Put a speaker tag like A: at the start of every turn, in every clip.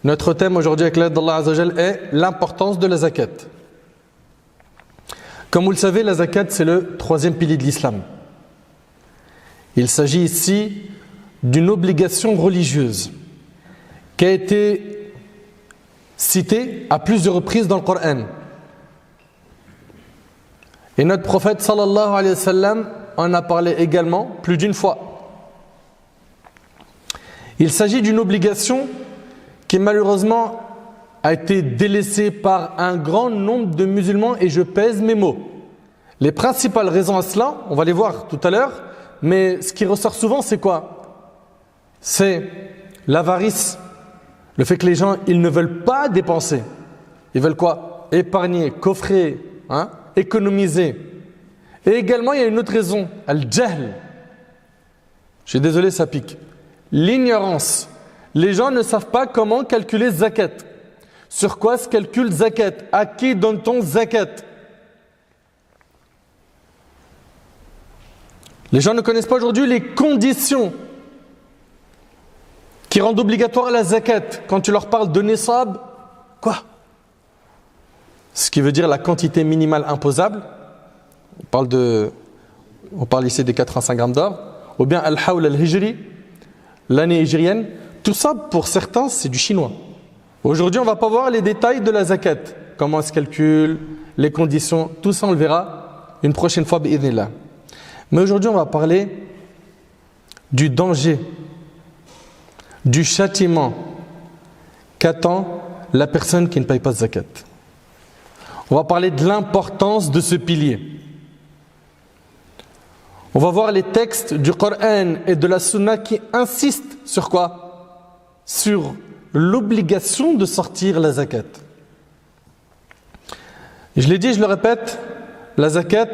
A: Notre thème aujourd'hui avec l'aide d'Allah Azza wa Jal est l'importance de la zakat. Comme vous le savez, la zakat c'est le troisième pilier de l'islam. Il s'agit ici d'une obligation religieuse qui a été citée à plusieurs reprises dans le Coran. Et notre prophète sallallahu alayhi wa sallam en a parlé également plus d'une fois. Il s'agit d'une obligation qui malheureusement a été délaissée par un grand nombre de musulmans, et je pèse mes mots. Les principales raisons à cela, on va les voir tout à l'heure, mais ce qui ressort souvent c'est quoi? C'est l'avarice, le fait que les gens ils ne veulent pas dépenser. Ils veulent quoi? Épargner, coffrer, économiser. Et également il y a une autre raison, al-jahl. Je suis désolé, ça pique. L'ignorance. Les gens ne savent pas comment calculer zakat. Sur quoi se calcule zakat? À qui donne-t-on zakat? Les gens ne connaissent pas aujourd'hui les conditions qui rendent obligatoire la zakat. Quand tu leur parles de nisab, quoi? Ce qui veut dire la quantité minimale imposable. On parle ici des 85 grammes d'or. Ou bien al-hawl al-hijri, l'année hijrienne. Tout ça, pour certains, c'est du chinois. Aujourd'hui, on ne va pas voir les détails de la zakat. Comment elle se calcule, les conditions, tout ça on le verra une prochaine fois, bi'idhnillah. Mais aujourd'hui, on va parler du danger, du châtiment qu'attend la personne qui ne paye pas de zakat. On va parler de l'importance de ce pilier. On va voir les textes du Coran et de la Sunna qui insistent sur quoi? Sur l'obligation de sortir la zakat. Je l'ai dit, je le répète, la zakat,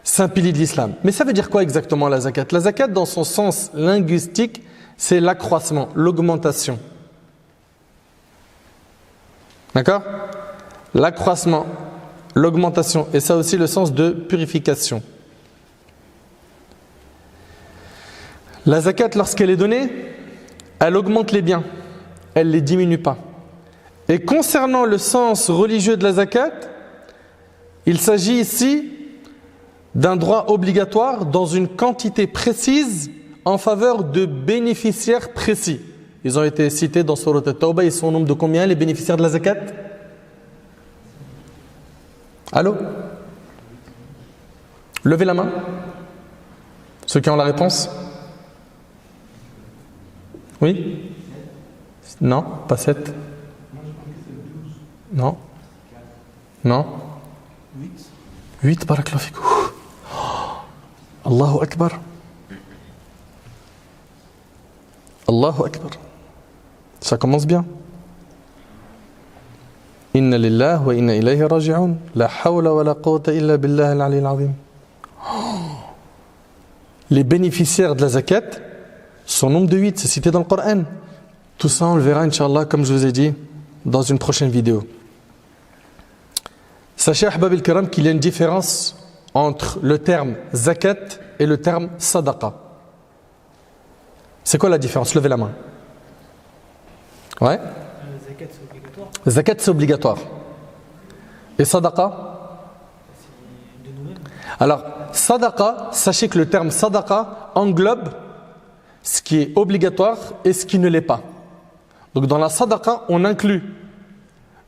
A: c'est un pilier de l'islam. Mais ça veut dire quoi exactement la zakat? La zakat, dans son sens linguistique, c'est l'accroissement, l'augmentation. D'accord? L'accroissement, l'augmentation. Et ça a aussi le sens de purification. La zakat, lorsqu'elle est donnée, elle augmente les biens, elle ne les diminue pas. Et concernant le sens religieux de la zakat, il s'agit ici d'un droit obligatoire dans une quantité précise en faveur de bénéficiaires précis. Ils ont été cités dans Surat At-Tawbah. Ils sont au nombre de combien les bénéficiaires de la zakat? Allô? Levez la main. Ceux qui ont la réponse? Oui? Non, pas 7. Non? Non? 8, barakallahu fikou. Allahu Akbar. Allahu Akbar. Ça commence bien. Inna lillahi wa inna ilayhi raji'un. La hawla wa la quwwata illa billahi al-ali al-azim. Les bénéficiaires de la zakat, son nombre de 8, c'est cité dans le Coran. Tout ça, on le verra, Inch'Allah, comme je vous ai dit, dans une prochaine vidéo. Sachez, ahbab al-kiram, qu'il y a une différence entre le terme zakat et le terme sadaqa. C'est quoi la différence? Levez la main. Ouais?
B: Zakat, c'est obligatoire.
A: Zakat, c'est obligatoire. Et sadaqa?
B: C'est de nous-mêmes.
A: Alors, sadaqa, sachez que le terme sadaqa englobe ce qui est obligatoire et ce qui ne l'est pas. Donc dans la sadaqa, on inclut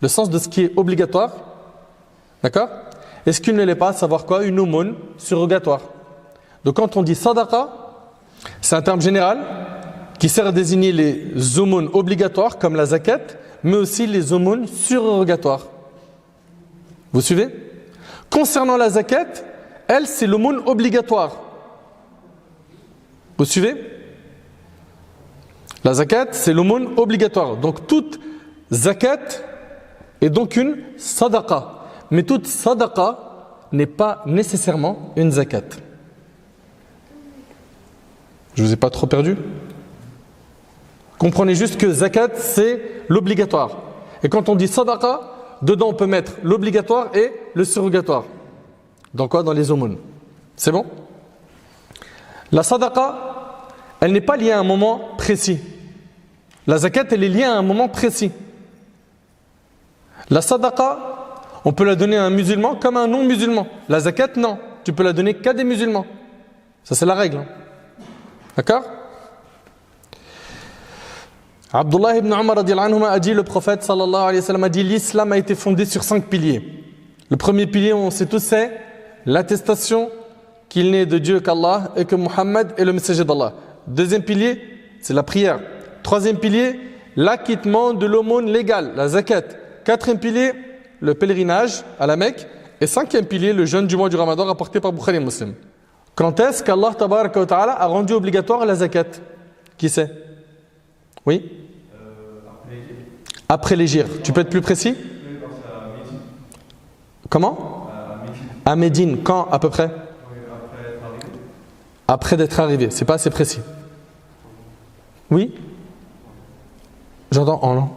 A: le sens de ce qui est obligatoire, d'accord? Et ce qui ne l'est pas, savoir quoi? Une aumône surrogatoire. Donc quand on dit sadaqa, c'est un terme général qui sert à désigner les aumônes obligatoires comme la zakat, mais aussi les aumônes surrogatoires. Vous suivez? Concernant la zakat, elle, c'est l'aumône obligatoire. Vous suivez? La zakat, c'est l'aumône obligatoire. Donc toute zakat est donc une sadaqa. Mais toute sadaqa n'est pas nécessairement une zakat. Je vous ai pas trop perdu? Comprenez juste que zakat, c'est l'obligatoire. Et quand on dit sadaqa, dedans on peut mettre l'obligatoire et le surrogatoire. Dans quoi? Dans les aumônes. C'est bon? La sadaqa, elle n'est pas liée à un moment précis. La zakat, elle est liée à un moment précis. La sadaqa, on peut la donner à un musulman comme à un non-musulman. La zakat, non. Tu peux la donner qu'à des musulmans. Ça, c'est la règle. Hein. D'accord? Abdullah ibn Umar a dit, le prophète sallallahu alayhi wa sallam a dit, l'islam a été fondé sur 5 piliers. Le premier pilier, on sait tous, c'est l'attestation qu'il n'est de Dieu qu'Allah et que Muhammad est le messager d'Allah. Deuxième pilier, c'est la prière. Troisième pilier, l'acquittement de l'aumône légale, la zakat. Quatrième pilier, le pèlerinage à la Mecque. Et cinquième pilier, le jeûne du mois du Ramadan rapporté par Bukhari et Muslim. Quand est-ce qu'Allah tabaraka wa ta'ala a rendu obligatoire la zakat? Qui sait? Oui? Après l'Hégire. Tu peux être plus précis? Comment? À Médine. Quand à peu près? Après d'être arrivé. C'est pas assez précis. Oui? J'entends en an.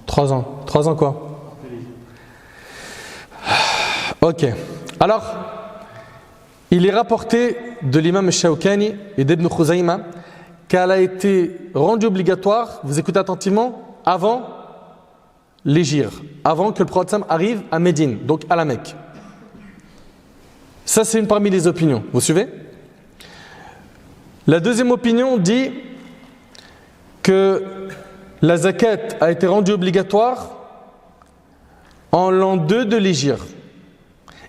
A: 3 ans. 3 ans quoi? Ok. Alors, il est rapporté de l'imam Shawkani et d'Ibn Khuzayma qu'elle a été rendue obligatoire, vous écoutez attentivement, avant l'Hégire, avant que le prophète arrive à Médine, donc à la Mecque. Ça, c'est une parmi les opinions. Vous suivez? La deuxième opinion dit que la zakat a été rendue obligatoire en l'an 2 de l'Hégire.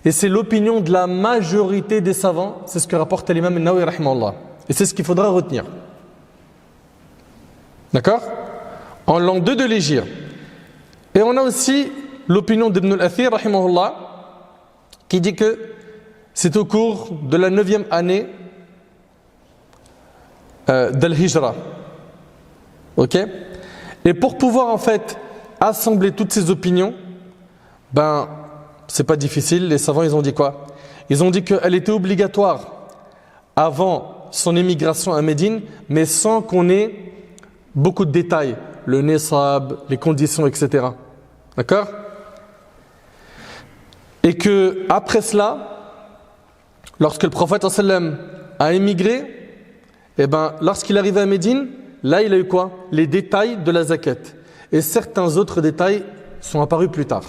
A: Et c'est l'opinion de la majorité des savants, c'est ce que rapporte l'imam Nawawi rahimahullah. Et c'est ce qu'il faudra retenir. D'accord? En l'an 2 de l'Hégire. Et on a aussi l'opinion d'Ibn al-Athir rahimahullah qui dit que c'est au cours de la 9e année d'Al-Hijra. Ok? Et pour pouvoir en fait assembler toutes ces opinions, c'est pas difficile. Les savants, ils ont dit quoi? Ils ont dit qu'elle était obligatoire avant son émigration à Médine, mais sans qu'on ait beaucoup de détails. Le nisab, les conditions, etc. D'accord? Et que après cela, lorsque le prophète sallam a émigré, lorsqu'il arrivait à Médine, là il a eu quoi? Les détails de la zakat. Et certains autres détails sont apparus plus tard.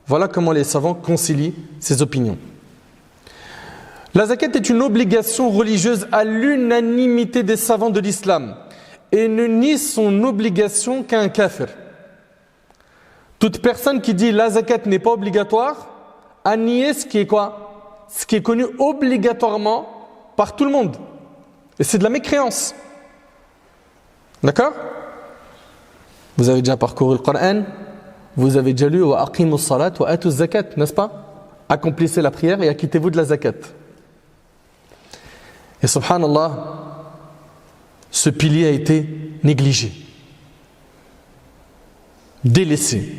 A: Voilà comment les savants concilient ces opinions. La zakat est une obligation religieuse à l'unanimité des savants de l'islam et ne nie son obligation qu'à un kafir. Toute personne qui dit la zakat n'est pas obligatoire a nié ce qui est quoi? Ce qui est connu obligatoirement par tout le monde. Et c'est de la mécréance. D'accord? Vous avez déjà parcouru le Coran? Vous avez déjà lu wa aqimus salat wa atuz zakat, n'est-ce pas? Accomplissez la prière et acquittez-vous de la zakat. Et subhanallah, ce pilier a été négligé, délaissé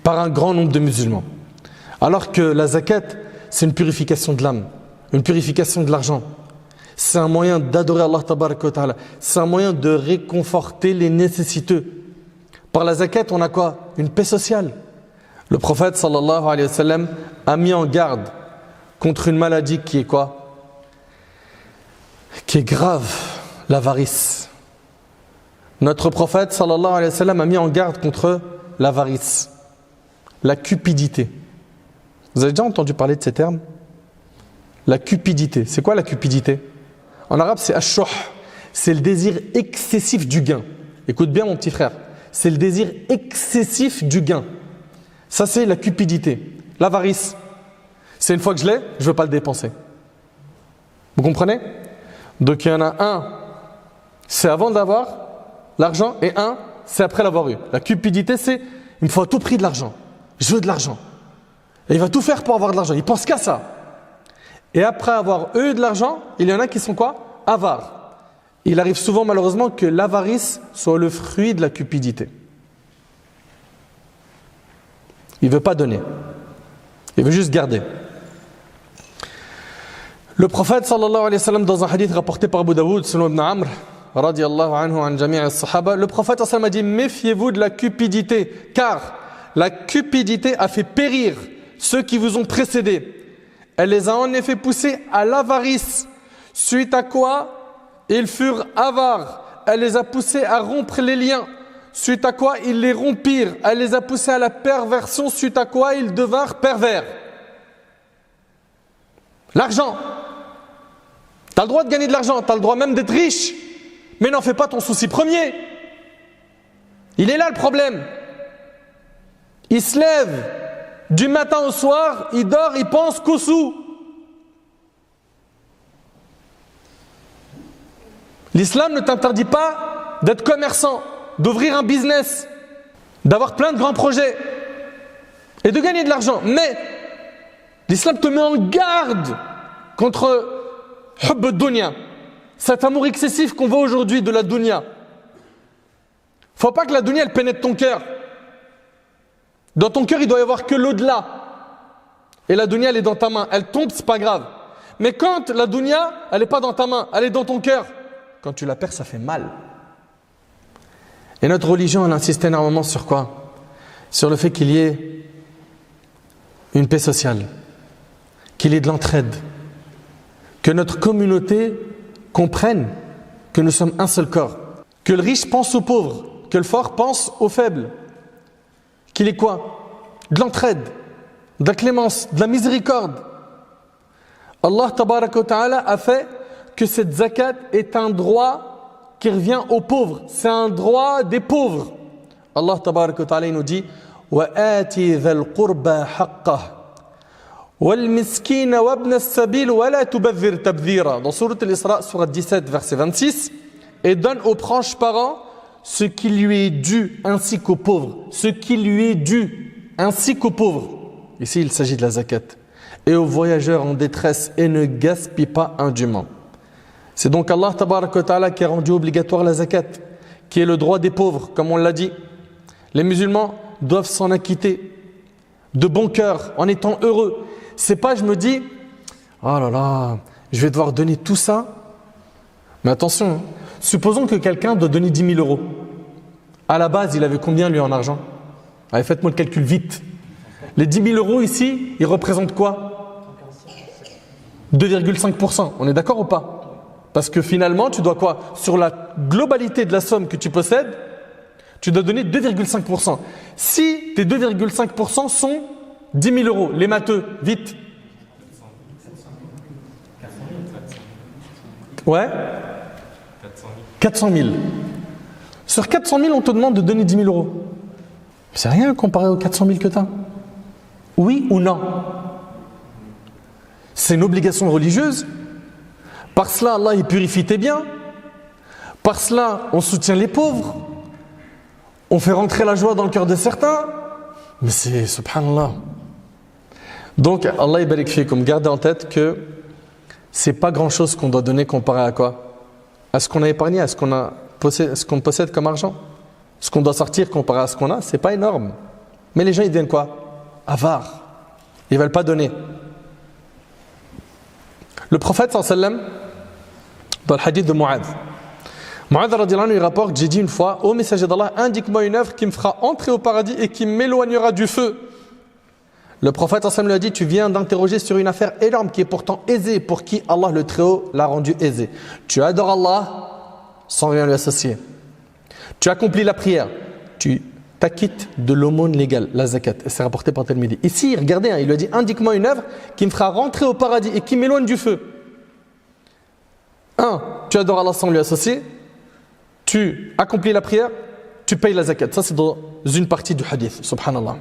A: par un grand nombre de musulmans. Alors que la zakat, c'est une purification de l'âme, une purification de l'argent. C'est un moyen d'adorer Allah tabaraka wa ta'ala. C'est un moyen de réconforter les nécessiteux. Par la zakat, on a quoi? Une paix sociale. Le prophète sallallahu alayhi wa sallam a mis en garde contre une maladie qui est quoi? Qui est grave, l'avarice. Notre prophète sallallahu alayhi wa sallam a mis en garde contre l'avarice, la cupidité. Vous avez déjà entendu parler de ces termes? La cupidité. C'est quoi la cupidité? En arabe, c'est ash-shuh. C'est le désir excessif du gain. Écoute bien mon petit frère. C'est le désir excessif du gain. Ça, c'est la cupidité. L'avarice, c'est une fois que je l'ai, je ne veux pas le dépenser. Vous comprenez? Donc il y en a un, c'est avant d'avoir l'argent, et un, c'est après l'avoir eu. La cupidité, c'est il me faut à tout prix de l'argent. Je veux de l'argent. Et il va tout faire pour avoir de l'argent. Il pense qu'à ça. Et après avoir eu de l'argent, il y en a qui sont quoi? Avares. Il arrive souvent malheureusement que l'avarice soit le fruit de la cupidité. Il ne veut pas donner. Il veut juste garder. Le prophète sallallahu alayhi wa sallam, dans un hadith rapporté par Abu Daoud selon Ibn Amr radiyallahu anhu an jami' as-sahaba, le prophète sallallahu alayhi wa sallam a dit: méfiez-vous de la cupidité, car la cupidité a fait périr ceux qui vous ont précédés. Elle les a en effet poussés à l'avarice, suite à quoi ils furent avares, elle les a poussés à rompre les liens. Suite à quoi, ils les rompirent. Elle les a poussés à la perversion, suite à quoi, ils devinrent pervers. L'argent. Tu as le droit de gagner de l'argent, tu as le droit même d'être riche. Mais n'en fais pas ton souci premier. Il est là le problème. Il se lève du matin au soir, il dort, il pense qu'aux sous. L'islam ne t'interdit pas d'être commerçant, d'ouvrir un business, d'avoir plein de grands projets et de gagner de l'argent. Mais l'islam te met en garde contre hubb ad-dunya, cet amour excessif qu'on voit aujourd'hui de la dunya. Faut pas que la dunya elle pénètre ton cœur. Dans ton cœur, il doit y avoir que l'au-delà. Et la dunya elle est dans ta main. Elle tombe, c'est pas grave. Mais quand la dunya, elle n'est pas dans ta main, elle est dans ton cœur. Quand tu la perds, ça fait mal. Et notre religion, elle insiste énormément sur quoi? Sur le fait qu'il y ait une paix sociale, qu'il y ait de l'entraide, que notre communauté comprenne que nous sommes un seul corps, que le riche pense aux pauvres, que le fort pense aux faibles, qu'il y ait quoi? De l'entraide, de la clémence, de la miséricorde. Allah tabaraka wa ta'ala a fait que cette zakat est un droit qui revient aux pauvres. C'est un droit des pauvres. Allah tabaraka wa ta'ala nous dit وَآتِ ذَا الْقُرْبَى حَقَّهُ وَالْمِسْكِينَ وَابْنَ السَّبِيلِ وَلَا تُبَذِّرْ تَبْذِيرًا. Dans Sourate Al-Isra, Sourate 17, verset 26. Et donne aux proches parents ce qui lui est dû, ainsi qu'aux pauvres. Ce qui lui est dû, ainsi qu'aux pauvres. Ici, il s'agit de la zakat. Et aux voyageurs en détresse, et ne gaspille pas indûment. C'est donc Allah tabaraka wa ta'ala qui a rendu obligatoire la zakat, qui est le droit des pauvres, comme on l'a dit. Les musulmans doivent s'en acquitter de bon cœur, en étant heureux. C'est pas, je me dis, oh là là, je vais devoir donner tout ça. Mais attention, supposons que quelqu'un doit donner 10 000 euros. À la base, il avait combien lui en argent? Allez, faites-moi le calcul vite. Les 10 000 euros ici, ils représentent quoi? 2,5%. On est d'accord ou pas? Parce que finalement, tu dois quoi? Sur la globalité de la somme que tu possèdes, tu dois donner 2,5%. Si tes 2,5% sont 10 000 euros, les matheux, vite. Ouais 400 000. Sur 400 000, on te demande de donner 10 000 euros. C'est rien comparé aux 400 000 que tu as. Oui ou non? C'est une obligation religieuse. Par cela, Allah il purifie tes biens. Par cela, on soutient les pauvres. On fait rentrer la joie dans le cœur de certains. Mais c'est subhanallah. Donc, Allah il barik fikum, gardez en tête que c'est pas grand chose qu'on doit donner comparé à quoi? À ce qu'on a épargné, à ce qu'on possède comme argent. Ce qu'on doit sortir comparé à ce qu'on a, c'est pas énorme. Mais les gens ils deviennent quoi? Avares. Ils veulent pas donner. Le prophète sallallahu alayhi wa sallam, dans le hadith de Mu'adh radhiyallahu anhu, il rapporte, j'ai dit une fois, ô messager d'Allah, indique-moi une œuvre qui me fera entrer au paradis et qui m'éloignera du feu. Le prophète sallallahu alayhi wa sallam lui a dit, tu viens d'interroger sur une affaire énorme qui est pourtant aisée, pour qui Allah le Très-Haut l'a rendue aisée. Tu adores Allah sans rien lui associer. Tu accomplis la prière. Tu t'acquittes de l'aumône légale, la zakat. Et c'est rapporté par Tirmidhi. Ici, regardez, il lui a dit, indique-moi une œuvre qui me fera rentrer au paradis et qui m'éloigne du feu. 1. Tu adores Allah sans lui associer. Tu accomplis la prière. Tu payes la zakat. Ça, c'est dans une partie du hadith. Subhanallah.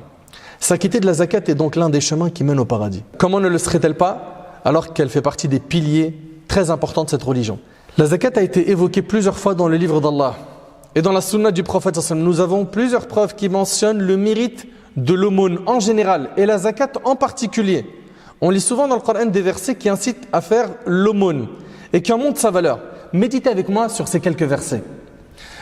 A: S'acquitter de la zakat est donc l'un des chemins qui mènent au paradis. Comment ne le serait-elle pas alors qu'elle fait partie des piliers très importants de cette religion? La zakat a été évoquée plusieurs fois dans le livre d'Allah. Et dans la sunna du prophète, nous avons plusieurs preuves qui mentionnent le mérite de l'aumône en général et la zakat en particulier. On lit souvent dans le Coran des versets qui incitent à faire l'aumône et qui en montrent sa valeur. Méditez avec moi sur ces quelques versets.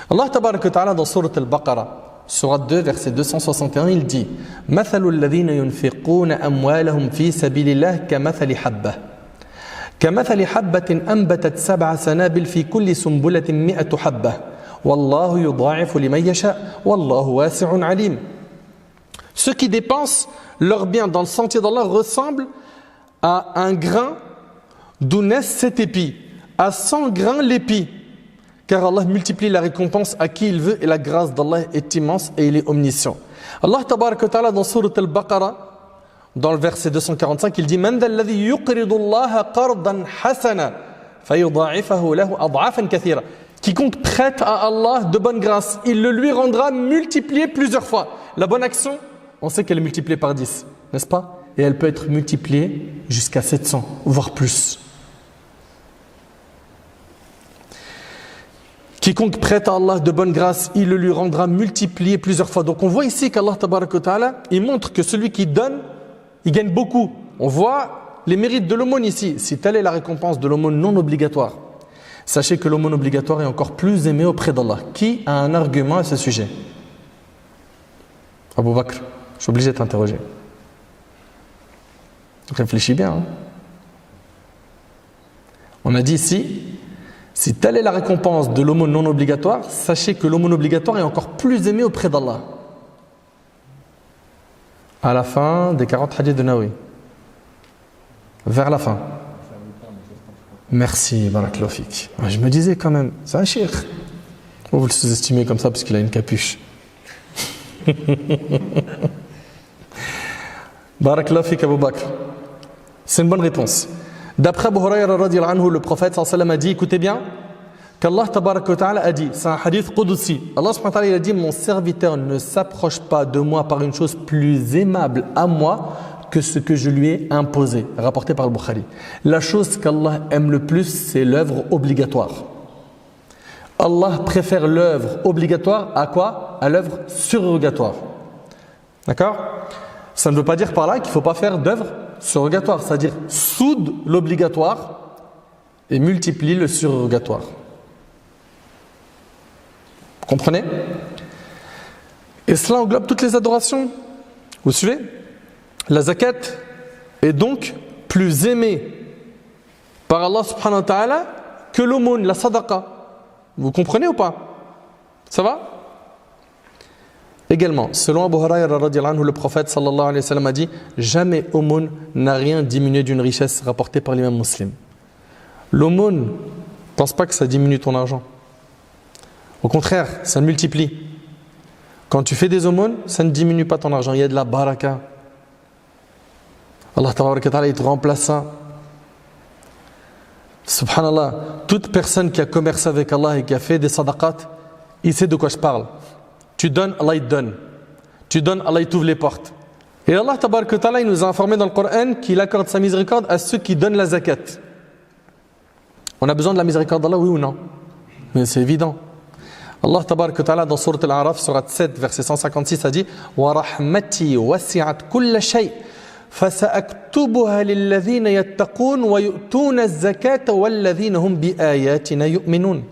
A: Allah tabaraka wa ta'ala dans Sourate Al-Baqarah, Sourate 2, verset 261, il dit « مَثَلُ الَّذِينَ يُنْفِقُونَ أَمْوَالَهُمْ فِي سَبِيلِ اللَّهِ كَمَثَلِ حَبَّةٍ كَمَثَلِ حَبَّةٍ أَنْبَتَتْ 7 سَنَابِلَ فِي كُلِّ سُنْبُلَةٍ 100 حَبَّةٍ Wallahu yudha'ifu liman yasha wallahu wasi'un alim. Ceux qui dépensent leurs biens dans le sentier d'Allah ressemblent à un grain d'où naissent 7 épis, à 100 grains l'épi, car Allah multiplie la récompense à qui il veut et la grâce d'Allah est immense et il est omniscient. Allah tabaraka wa ta'ala dans Sourate Al-Baqarah, dans le verset 245, il dit Man dhal ladhi yuqridu Allah qardan hasana fayudha'ifahu lahu ad'afan kathira. Quiconque prête à Allah de bonne grâce, il le lui rendra multiplié plusieurs fois. La bonne action, on sait qu'elle est multipliée par 10, n'est-ce pas? Et elle peut être multipliée jusqu'à 700, voire plus. Quiconque prête à Allah de bonne grâce, il le lui rendra multiplié plusieurs fois. Donc on voit ici qu'Allah tabaraka wa ta'ala, il montre que celui qui donne, il gagne beaucoup. On voit les mérites de l'aumône ici. Si telle est la récompense de l'aumône non obligatoire, sachez que l'aumône obligatoire est encore plus aimé auprès d'Allah. Qui a un argument à ce sujet? Abou Bakr, je suis obligé de t'interroger. Réfléchis bien. Hein. On a dit ici, si telle est la récompense de l'aumône non obligatoire, sachez que l'aumône obligatoire est encore plus aimé auprès d'Allah. À la fin des 40 hadiths de Nawawi. Vers la fin. Merci, barakallahu fik. Je me disais quand même, c'est un cheikh. Vous le sous-estimez comme ça parce qu'il a une capuche. Barakallahu fik Abou Bakr. C'est une bonne réponse. D'après Abu Hurayra radiyallahu anhu, le prophète sallallahu alayhi wa sallam a dit, écoutez bien, qu'Allah tabaraka wa ta'ala a dit, c'est un hadith qudsi. Allah subhanahu wa ta'ala il a dit, mon serviteur ne s'approche pas de moi par une chose plus aimable à moi que ce que je lui ai imposé, rapporté par le Bukhari. La chose qu'Allah aime le plus, c'est l'œuvre obligatoire. Allah préfère l'œuvre obligatoire à quoi? À l'œuvre surrogatoire. D'accord? Ça ne veut pas dire par là qu'il ne faut pas faire d'œuvre surrogatoire, c'est-à-dire soude l'obligatoire et multiplie le surrogatoire. Vous comprenez? Et cela englobe toutes les adorations. Vous suivez? La zakat est donc plus aimée par Allah subhanahu wa ta'ala que l'aumône, la sadaqa. Vous comprenez ou pas? Ça va? Également, selon Abu Hurayra radiyallahu anhu, le prophète sallallahu alayhi wa sallam a dit jamais aumône n'a rien diminué d'une richesse rapportée par l'imam muslim. L'aumône, ne pense pas que ça diminue ton argent. Au contraire, ça multiplie. Quand tu fais des aumônes, ça ne diminue pas ton argent, il y a de la baraka. Allah tabaraka wa ta'ala, il te remplace ça. Subhanallah, toute personne qui a commercé avec Allah et qui a fait des sadaqat, il sait de quoi je parle. Tu donnes, Allah il te donne. Tu donnes, Allah il t'ouvre les portes. Et Allah tabaraka wa ta'ala, il nous a informé dans le Coran qu'il accorde sa miséricorde à ceux qui donnent la zakat. On a besoin de la miséricorde d'Allah, oui ou non? Mais c'est évident. Allah tabaraka wa ta'ala dans Sourate Al-A'raf, Sourate 7, verset 156 a dit wa rahmati wasi'at kulla shay' فَسَأَكْتُبُهَا لِلَّذِينَ يَتَّقُونَ وَيُؤْتُونَ الزَّكَاةَ وَالَّذِينَ هُمْ بِآيَاتِنَا يُؤْمِنُونَ.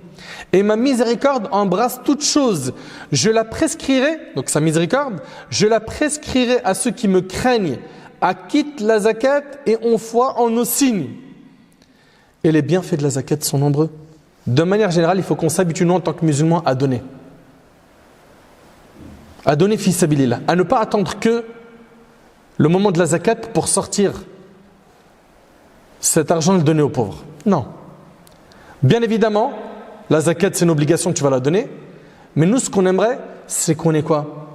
A: Et ma miséricorde embrasse toute chose. Je la prescrirai, donc sa miséricorde, je la prescrirai à ceux qui me craignent, acquittent la zakat et ont foi en nos signes. Et les bienfaits de la zakat sont nombreux. De manière générale, il faut qu'on s'habitue, nous, en tant que musulmans, à donner. À donner fi sabilillah. À ne pas attendre que le moment de la zakat pour sortir cet argent et le donner aux pauvres. Non. Bien évidemment, la zakat c'est une obligation que tu vas la donner, mais nous ce qu'on aimerait, c'est qu'on ait quoi?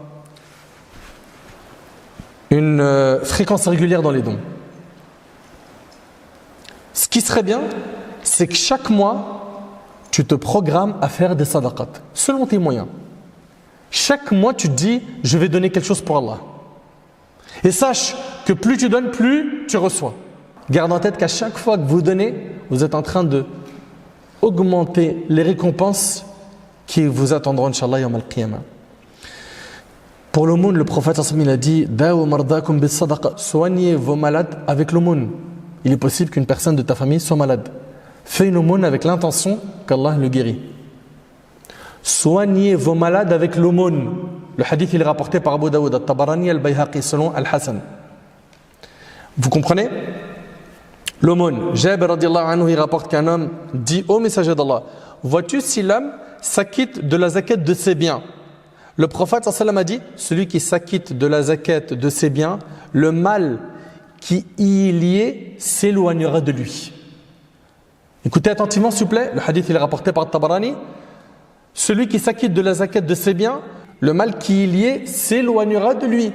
A: Une fréquence régulière dans les dons. Ce qui serait bien, c'est que chaque mois, tu te programmes à faire des sadaqat, selon tes moyens. Chaque mois, tu te dis, je vais donner quelque chose pour Allah. Et sache que plus tu donnes, plus tu reçois. Garde en tête qu'à chaque fois que vous donnez, vous êtes en train de augmenter les récompenses qui vous attendront, Inch'Allah, yawm al-qiyamah. Pour l'aumône, le prophète il a dit Dawu mardakum bis sadaqa. Soignez vos malades avec l'aumône. Il est possible qu'une personne de ta famille soit malade. Fais une aumône avec l'intention qu'Allah le guérit. Soignez vos malades avec l'aumône. Le hadith il est rapporté par Abu Daoud, Al-Tabarani, Al-Bayhaqi, selon Al-Hasan. Vous comprenez? L'aumône. Jabir radiyallahu anhu, il rapporte qu'un homme dit au messager d'Allah, vois-tu si l'homme s'acquitte de la zakat de ses biens? Le prophète sallallahu alayhi wa sallam a dit, celui qui s'acquitte de la zakat de ses biens, le mal qui y est lié s'éloignera de lui. Écoutez attentivement s'il vous plaît, le hadith il est rapporté par Al-Tabarani. Celui qui s'acquitte de la zakat de ses biens, le mal qui y est s'éloignera de lui.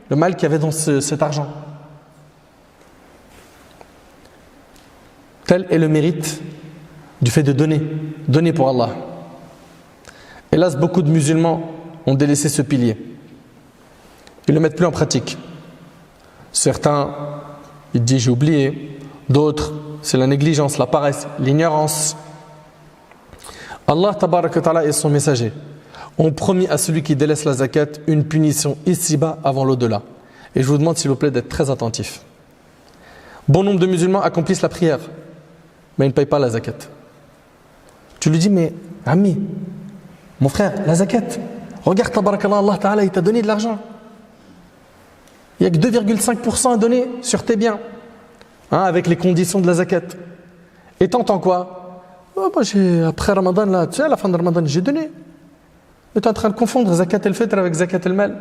A: Le mal qu'il y avait dans cet argent. Tel est le mérite du fait de donner. Donner pour Allah. Hélas, beaucoup de musulmans ont délaissé ce pilier. Ils ne le mettent plus en pratique. Certains, ils disent j'ai oublié. D'autres, c'est la négligence, la paresse, l'ignorance. Allah tabaraka wa ta'ala et son messager ont promis à celui qui délaisse la zakat une punition ici-bas avant l'au-delà. Et je vous demande s'il vous plaît d'être très attentif. Bon nombre de musulmans accomplissent la prière, mais ils ne payent pas la zakat. Tu lui dis, mais ami, mon frère, la zakat, regarde tabarakallah, Allah ta'ala, il t'a donné de l'argent. Il n'y a que 2,5% à donner sur tes biens, avec les conditions de la zakat. Et t'entends quoi? Oh, moi après Ramadan, là, tu sais, à la fin de Ramadan, j'ai donné. Mais tu es en train de confondre zakat el-fitr avec zakat el-mal.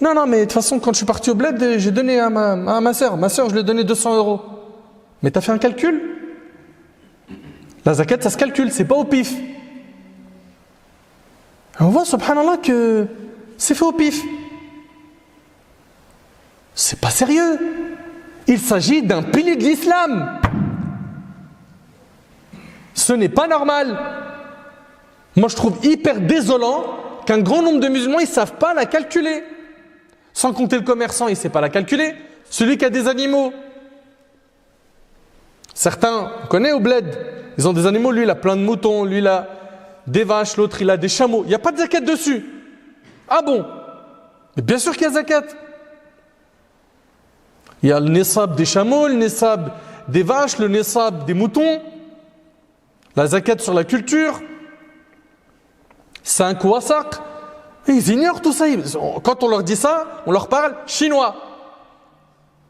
A: Non, mais de toute façon, quand je suis parti au bled, j'ai donné à ma soeur. Ma soeur, je lui ai donné 200 €. Mais tu as fait un calcul? La zakat, ça se calcule, c'est pas au pif. Et on voit, subhanallah, que c'est fait au pif. C'est pas sérieux. Il s'agit d'un pilier de l'islam. Ce n'est pas normal. Moi, je trouve hyper désolant qu'un grand nombre de musulmans, ils ne savent pas la calculer. Sans compter le commerçant, il ne sait pas la calculer. Celui qui a des animaux. Certains, on connaît au bled, ils ont des animaux, lui il a plein de moutons, lui il a des vaches, l'autre il a des chameaux. Il n'y a pas de zakat dessus. Ah bon? Mais bien sûr qu'il y a zakat. Il y a le nisab des chameaux, le nisab des vaches, le nisab des moutons. La zakat sur la culture. 5 wasaq. Ils ignorent tout ça. Quand on leur dit ça, on leur parle chinois.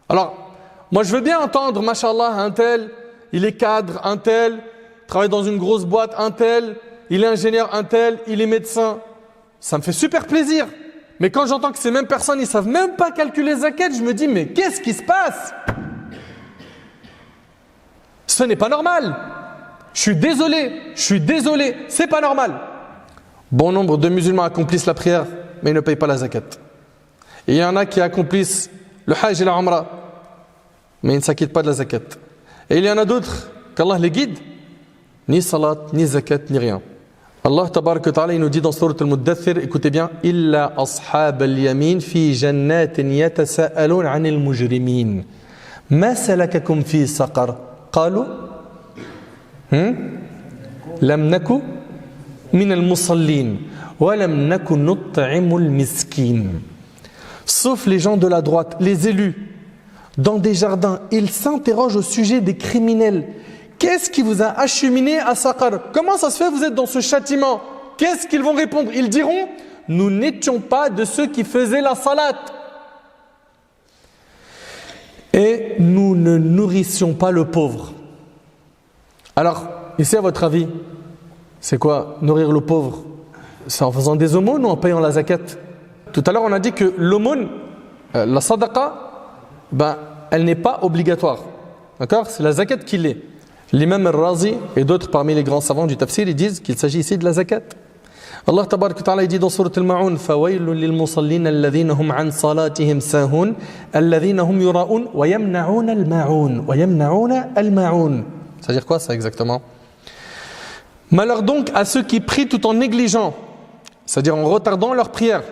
A: Alors, moi je veux bien entendre, mashallah, un tel, il est cadre, un tel, travaille dans une grosse boîte, un tel, il est ingénieur, un tel, il est médecin. Ça me fait super plaisir. Mais quand j'entends que ces mêmes personnes, ils ne savent même pas calculer zakat, je me dis, mais qu'est-ce qui se passe? Ce n'est pas normal. Je suis désolé, c'est pas normal. Bon nombre de musulmans accomplissent la prière, mais ils ne payent pas la zakat. Et il y en a qui accomplissent le hajj et la umrah, mais ils ne s'acquittent pas de la zakat. Et il y en a d'autres qu'Allah les guide, ni salat, ni zakat, ni rien. Allah tabaraka wa ta'ala, il nous dit dans Surat al-Muddathir, écoutez bien, illa ashab al-yamin fi jannatin yatasa'alun 'anil mujrimin. Ma salakakum fi saqar? Qalu lam naku min al-musallin wa lam naku nut'imu al-miskin. Sauf les gens de la droite, les élus, dans des jardins, ils s'interrogent au sujet des criminels. Qu'est-ce qui vous a acheminé à Saqar? Comment ça se fait que vous êtes dans ce châtiment? Qu'est-ce qu'ils vont répondre? Ils diront, nous n'étions pas de ceux qui faisaient la salat. Et nous ne nourrissions pas le pauvre. Alors, ici à votre avis, c'est quoi nourrir le pauvre? C'est en faisant des aumônes ou en payant la zakat? Tout à l'heure on a dit que l'aumône, la sadaqa, elle n'est pas obligatoire. D'accord? C'est la zakat qui l'est. L'imam al-Razi et d'autres parmi les grands savants du tafsir, ils disent qu'il s'agit ici de la zakat. Allah tabarak wa ta'ala dit dans Surat al-Ma'un, fawailun lil musallin alladhina hum an salatihim sahun alladhina hum yura'un wa yamna'una al-ma'un. Ça veut dire quoi ça exactement? Malheur donc à ceux qui prient tout en négligeant, c'est-à-dire en retardant leur prière.